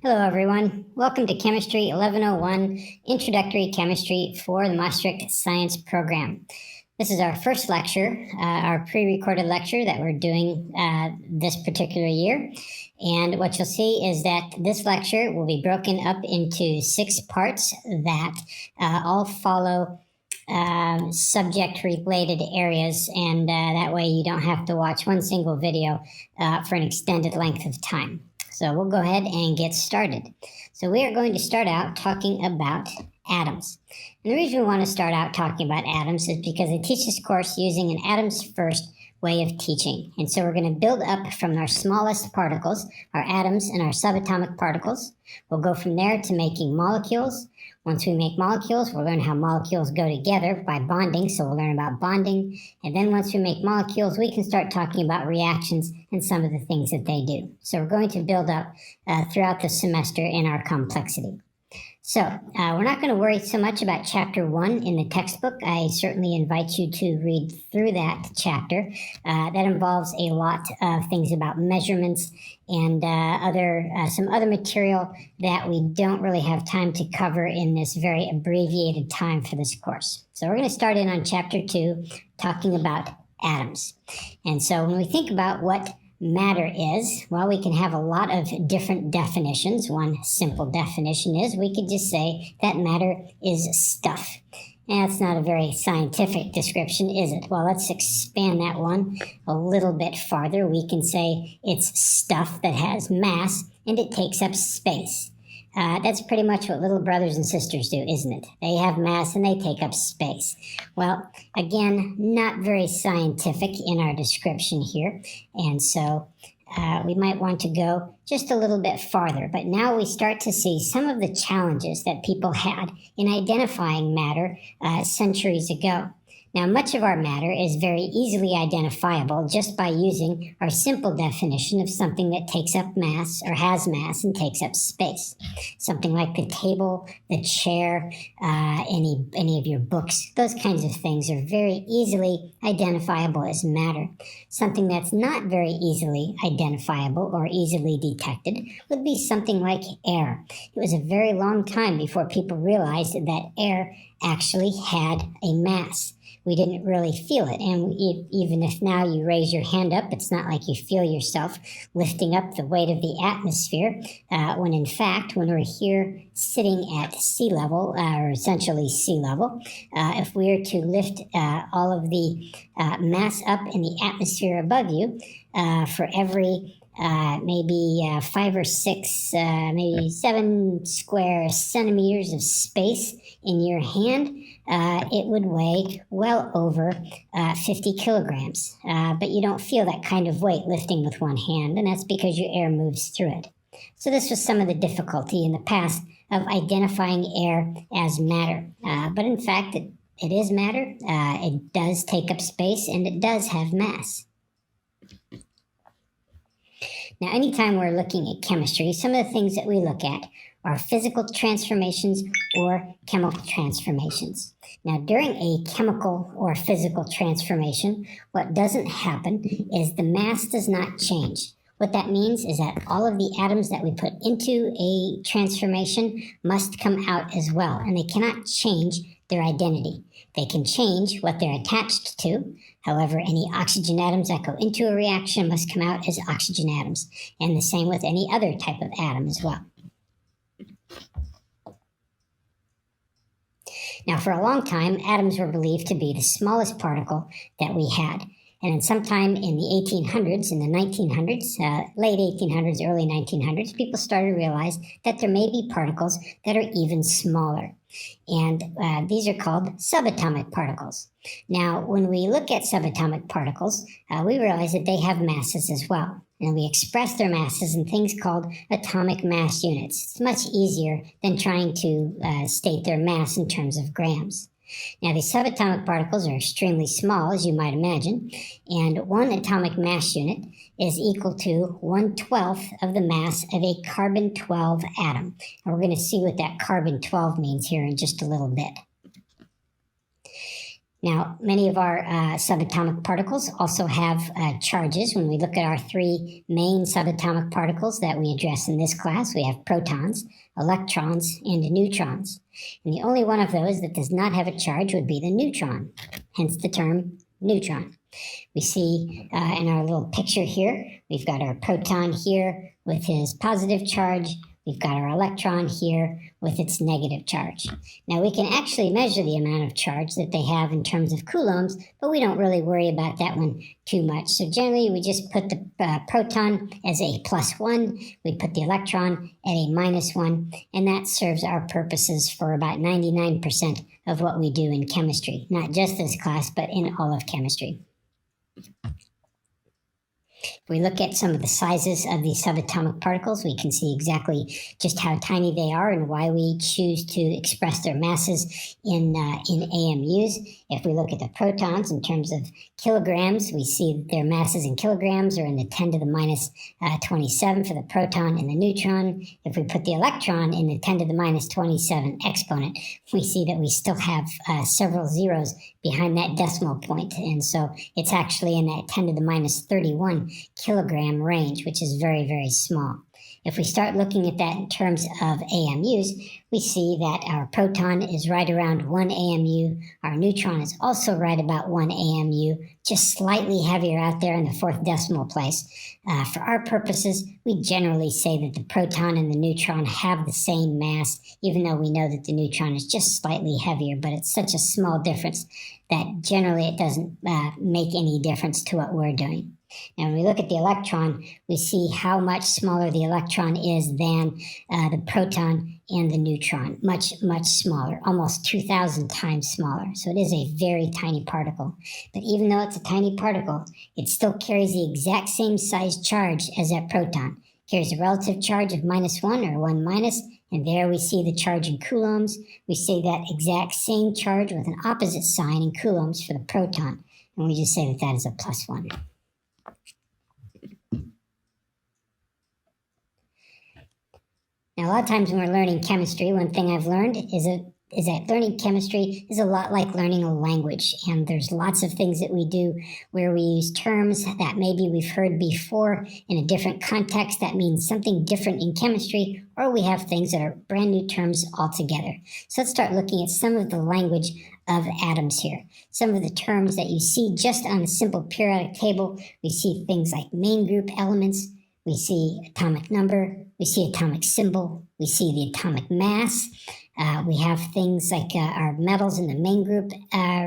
Hello, everyone. Welcome to Chemistry 1101, Introductory Chemistry for the Maastricht Science Program. This is our first lecture, our pre-recorded lecture that we're doing this particular year. And what you'll see is that this lecture will be broken up into 6 parts that all follow subject-related areas, and that way you don't have to watch one single video for an extended length of time. So we'll go ahead and get started. So we are going to start out talking about atoms. And the reason we want to start out talking about atoms is because I teach this course using an atoms first way of teaching. And so we're going to build up from our smallest particles, our atoms and our subatomic particles. We'll go from there to making molecules. Once we make molecules, we'll learn how molecules go together by bonding, so we'll learn about bonding. And then once we make molecules, we can start talking about reactions and some of the things that they do. So we're going to build up throughout the semester in our complexity. So we're not going to worry so much about Chapter 1 in the textbook. I certainly invite you to read through that chapter. That involves a lot of things about measurements and some other material that we don't really have time to cover in this very abbreviated time for this course. So we're going to start in on Chapter 2, talking about atoms. And so when we think about what matter is, well, we can have a lot of different definitions. One simple definition is we could just say that matter is stuff. And that's not a very scientific description, is it? Well, let's expand that one a little bit farther. We can say it's stuff that has mass and it takes up space. That's pretty much what little brothers and sisters do, isn't it? They have mass and they take up space. Well, again, not very scientific in our description here. And so we might want to go just a little bit farther. But now we start to see some of the challenges that people had in identifying matter centuries ago. Now, much of our matter is very easily identifiable just by using our simple definition of something that takes up mass or has mass and takes up space. Something like the table, the chair, any of your books, those kinds of things are very easily identifiable as matter. Something that's not very easily identifiable or easily detected would be something like air. It was a very long time before people realized that air actually had a mass. We didn't really feel it. And even if now you raise your hand up, it's not like you feel yourself lifting up the weight of the atmosphere, when in fact, when we're here sitting at sea level, or essentially sea level, if we were to lift all of the mass up in the atmosphere above you, for every maybe 5 or 6, maybe 7 square centimeters of space in your hand, it would weigh well over 50 kilograms. But you don't feel that kind of weight lifting with one hand, and that's because your air moves through it. So this was some of the difficulty in the past of identifying air as matter. But in fact, it is matter. It does take up space, and it does have mass. Now, anytime we're looking at chemistry, some of the things that we look at are physical transformations or chemical transformations. Now, during a chemical or physical transformation, what doesn't happen is the mass does not change. What that means is that all of the atoms that we put into a transformation must come out as well, and they cannot change their identity. They can change what they're attached to. However, any oxygen atoms that go into a reaction must come out as oxygen atoms, and the same with any other type of atom as well. Now, for a long time, atoms were believed to be the smallest particle that we had. And then sometime in the 1800s, in the 1900s, late 1800s, early 1900s, people started to realize that there may be particles that are even smaller. And these are called subatomic particles. Now, when we look at subatomic particles, we realize that they have masses as well. And we express their masses in things called atomic mass units. It's much easier than trying to state their mass in terms of grams. Now, these subatomic particles are extremely small, as you might imagine, and one atomic mass unit is equal to 1/12 of the mass of a carbon-12 atom. And we're going to see what that carbon-12 means here in just a little bit. Now, many of our subatomic particles also have charges. When we look at our three main subatomic particles that we address in this class, we have protons, electrons, and neutrons. And the only one of those that does not have a charge would be the neutron, hence the term neutron. We see in our little picture here, we've got our proton here with his positive charge. We've got our electron here with its negative charge. Now we can actually measure the amount of charge that they have in terms of coulombs, but we don't really worry about that one too much. So generally we just put the proton as a +1, we put the electron at a -1, and that serves our purposes for about 99% of what we do in chemistry, not just this class, but in all of chemistry. If we look at some of the sizes of these subatomic particles, we can see exactly just how tiny they are and why we choose to express their masses in AMUs. If we look at the protons in terms of kilograms, we see that their masses in kilograms are in the 10 to the minus 27 for the proton and the neutron. If we put the electron in the 10 to the minus 27 exponent, we see that we still have several zeros behind that decimal point. And so it's actually in that 10 to the minus 31 kilogram range, which is very, very small. If we start looking at that in terms of AMUs, we see that our proton is right around 1 AMU. Our neutron is also right about 1 AMU, just slightly heavier out there in the fourth decimal place. For our purposes, we generally say that the proton and the neutron have the same mass, even though we know that the neutron is just slightly heavier, but it's such a small difference that generally it doesn't make any difference to what we're doing. Now, when we look at the electron, we see how much smaller the electron is than the proton and the neutron. Much, much smaller, almost 2,000 times smaller. So it is a very tiny particle. But even though it's a tiny particle, it still carries the exact same size charge as that proton. It carries a relative charge of -1 or 1 minus, and there we see the charge in coulombs. We see that exact same charge with an opposite sign in coulombs for the proton. And we just say that that is a +1. Now, a lot of times when we're learning chemistry, one thing I've learned is that learning chemistry is a lot like learning a language. And there's lots of things that we do where we use terms that maybe we've heard before in a different context that means something different in chemistry, or we have things that are brand new terms altogether. So let's start looking at some of the language of atoms here. Some of the terms that you see just on a simple periodic table. We see things like main group elements. We see atomic number, we see atomic symbol, we see the atomic mass. We have things like our metals in the main group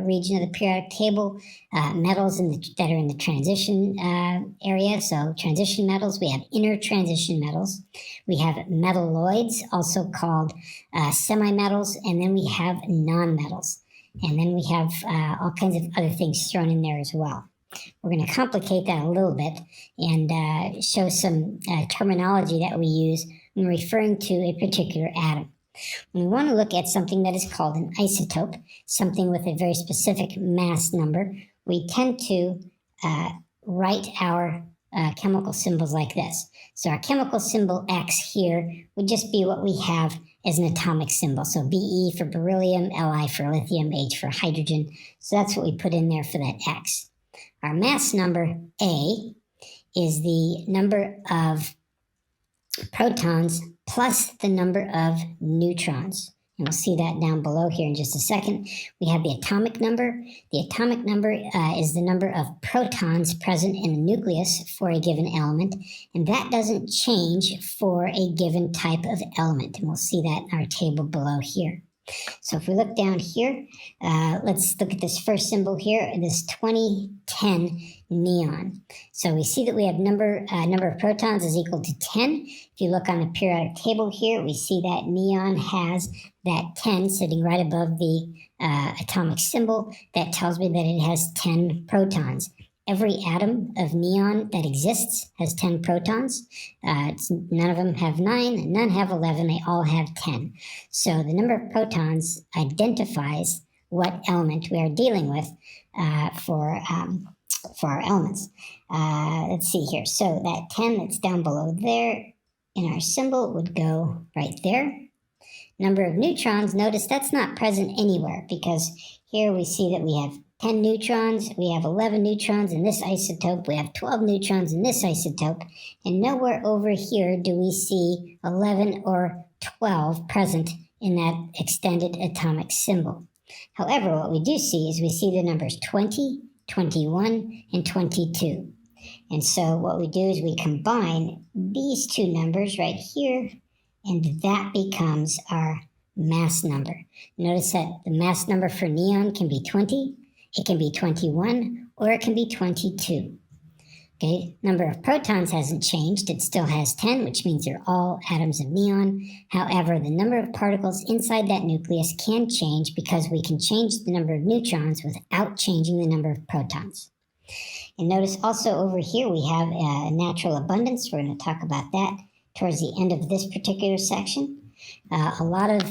region of the periodic table, metals that are in the transition area. So transition metals, we have inner transition metals. We have metalloids, also called semi-metals, and then we have non-metals. And then we have all kinds of other things thrown in there as well. We're going to complicate that a little bit and show some terminology that we use when referring to a particular atom. When we want to look at something that is called an isotope, something with a very specific mass number, we tend to write our chemical symbols like this. So our chemical symbol X here would just be what we have as an atomic symbol. So Be for beryllium, Li for lithium, H for hydrogen. So that's what we put in there for that X. Our mass number, A, is the number of protons plus the number of neutrons. And we'll see that down below here in just a second. We have the atomic number. The atomic number is the number of protons present in a nucleus for a given element, and that doesn't change for a given type of element. And we'll see that in our table below here. So if we look down here, let's look at this first symbol here, this 2010 neon. So we see that we have number of protons is equal to 10. If you look on the periodic table here, we see that neon has that 10 sitting right above the atomic symbol. That tells me that it has 10 protons. Every atom of neon that exists has 10 protons. None of them have 9, none have 11, they all have 10. So the number of protons identifies what element we are dealing with for our elements. Let's see here. So that 10 that's down below there in our symbol would go right there. Number of neutrons, notice that's not present anywhere because here we see that we have 10 neutrons, we have 11 neutrons in this isotope, we have 12 neutrons in this isotope, and nowhere over here do we see 11 or 12 present in that extended atomic symbol. However, what we do see is we see the numbers 20, 21, and 22. And so what we do is we combine these two numbers right here, and that becomes our mass number. Notice that the mass number for neon can be 20, it can be 21, or it can be 22. Okay, number of protons hasn't changed. It still has 10, which means they're all atoms of neon. However, the number of particles inside that nucleus can change because we can change the number of neutrons without changing the number of protons. And notice also over here we have a natural abundance. We're going to talk about that towards the end of this particular section. A lot of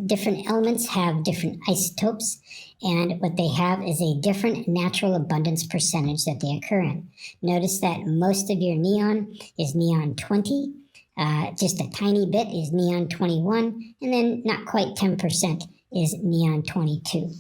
different elements have different isotopes, and what they have is a different natural abundance percentage that they occur in. Notice that most of your neon is neon 20, just a tiny bit is neon 21, and then not quite 10% is neon 22.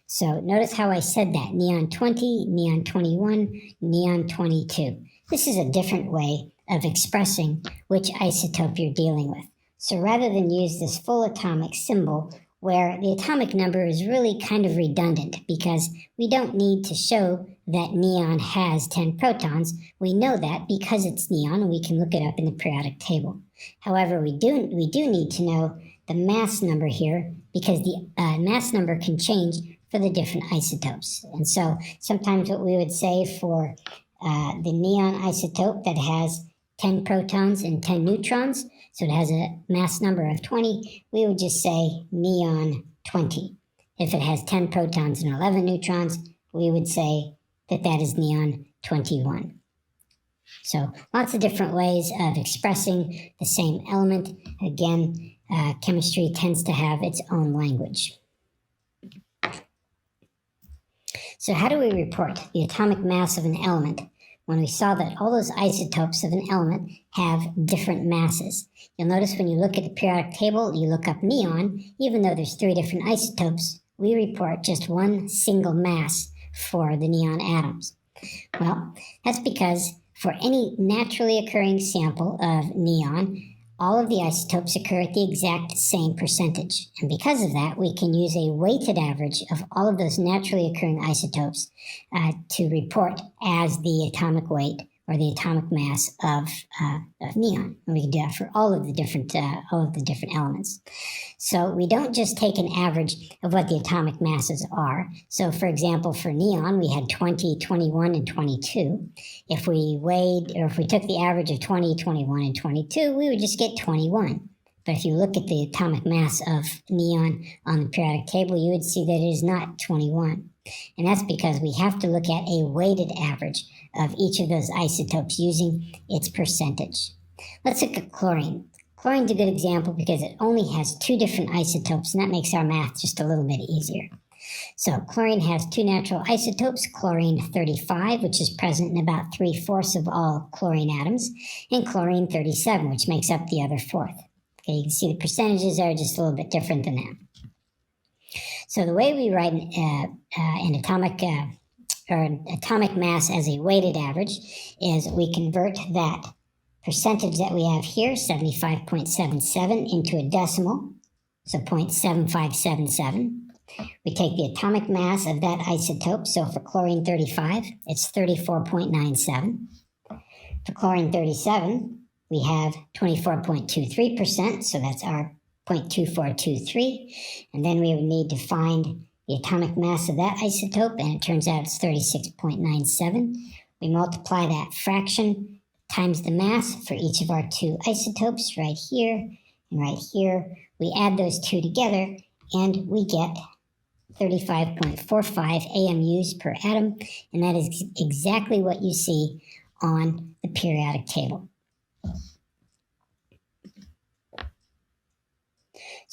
So notice how I said that, neon 20, neon 21, neon 22. This is a different way of expressing which isotope you're dealing with. So rather than use this full atomic symbol, where the atomic number is really kind of redundant because we don't need to show that neon has 10 protons. We know that because it's neon and we can look it up in the periodic table. However, we do need to know the mass number here because the mass number can change for the different isotopes. And so sometimes what we would say for the neon isotope that has 10 protons and 10 neutrons, so it has a mass number of 20, we would just say neon 20. If it has 10 protons and 11 neutrons, we would say that that is neon 21. So lots of different ways of expressing the same element. Again, chemistry tends to have its own language. So how do we report the atomic mass of an element when we saw that all those isotopes of an element have different masses? You'll notice when you look at the periodic table, you look up neon, even though there's 3 different isotopes, we report just one single mass for the neon atoms. Well, that's because for any naturally occurring sample of neon, all of the isotopes occur at the exact same percentage. And because of that, we can use a weighted average of all of those naturally occurring isotopes to report as the atomic weight or the atomic mass of neon. And we can do that for all of the different elements. So we don't just take an average of what the atomic masses are. So for example, for neon, we had 20, 21, and 22. If we took the average of 20, 21, and 22, we would just get 21. But if you look at the atomic mass of neon on the periodic table, you would see that it is not 21. And that's because we have to look at a weighted average of each of those isotopes using its percentage. Let's look at chlorine. Chlorine's a good example because it only has 2 different isotopes, and that makes our math just a little bit easier. So chlorine has 2 natural isotopes, chlorine 35, which is present in about 3/4 of all chlorine atoms, and chlorine 37, which makes up the other 1/4. Okay, you can see the percentages are just a little bit different than that. So the way we write an atomic mass as a weighted average is we convert that percentage that we have here, 75.77, into a decimal, so 0.7577. We take the atomic mass of that isotope, so for chlorine 35, it's 34.97. For chlorine 37, we have 24.23%, so that's our 0.2423, and then we would need to find the atomic mass of that isotope, and it turns out it's 36.97. We multiply that fraction times the mass for each of our 2 isotopes right here and right here. We add those 2 together, and we get 35.45 AMUs per atom, and that is exactly what you see on the periodic table.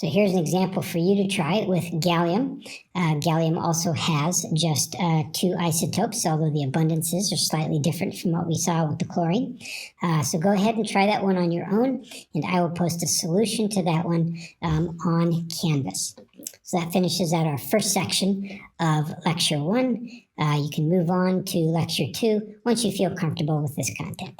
So here's an example for you to try it with gallium. Gallium also has just 2 isotopes, although the abundances are slightly different from what we saw with the chlorine. So go ahead and try that one on your own, and I will post a solution to that one on Canvas. So that finishes out our first section of Lecture 1. You can move on to Lecture 2 once you feel comfortable with this content.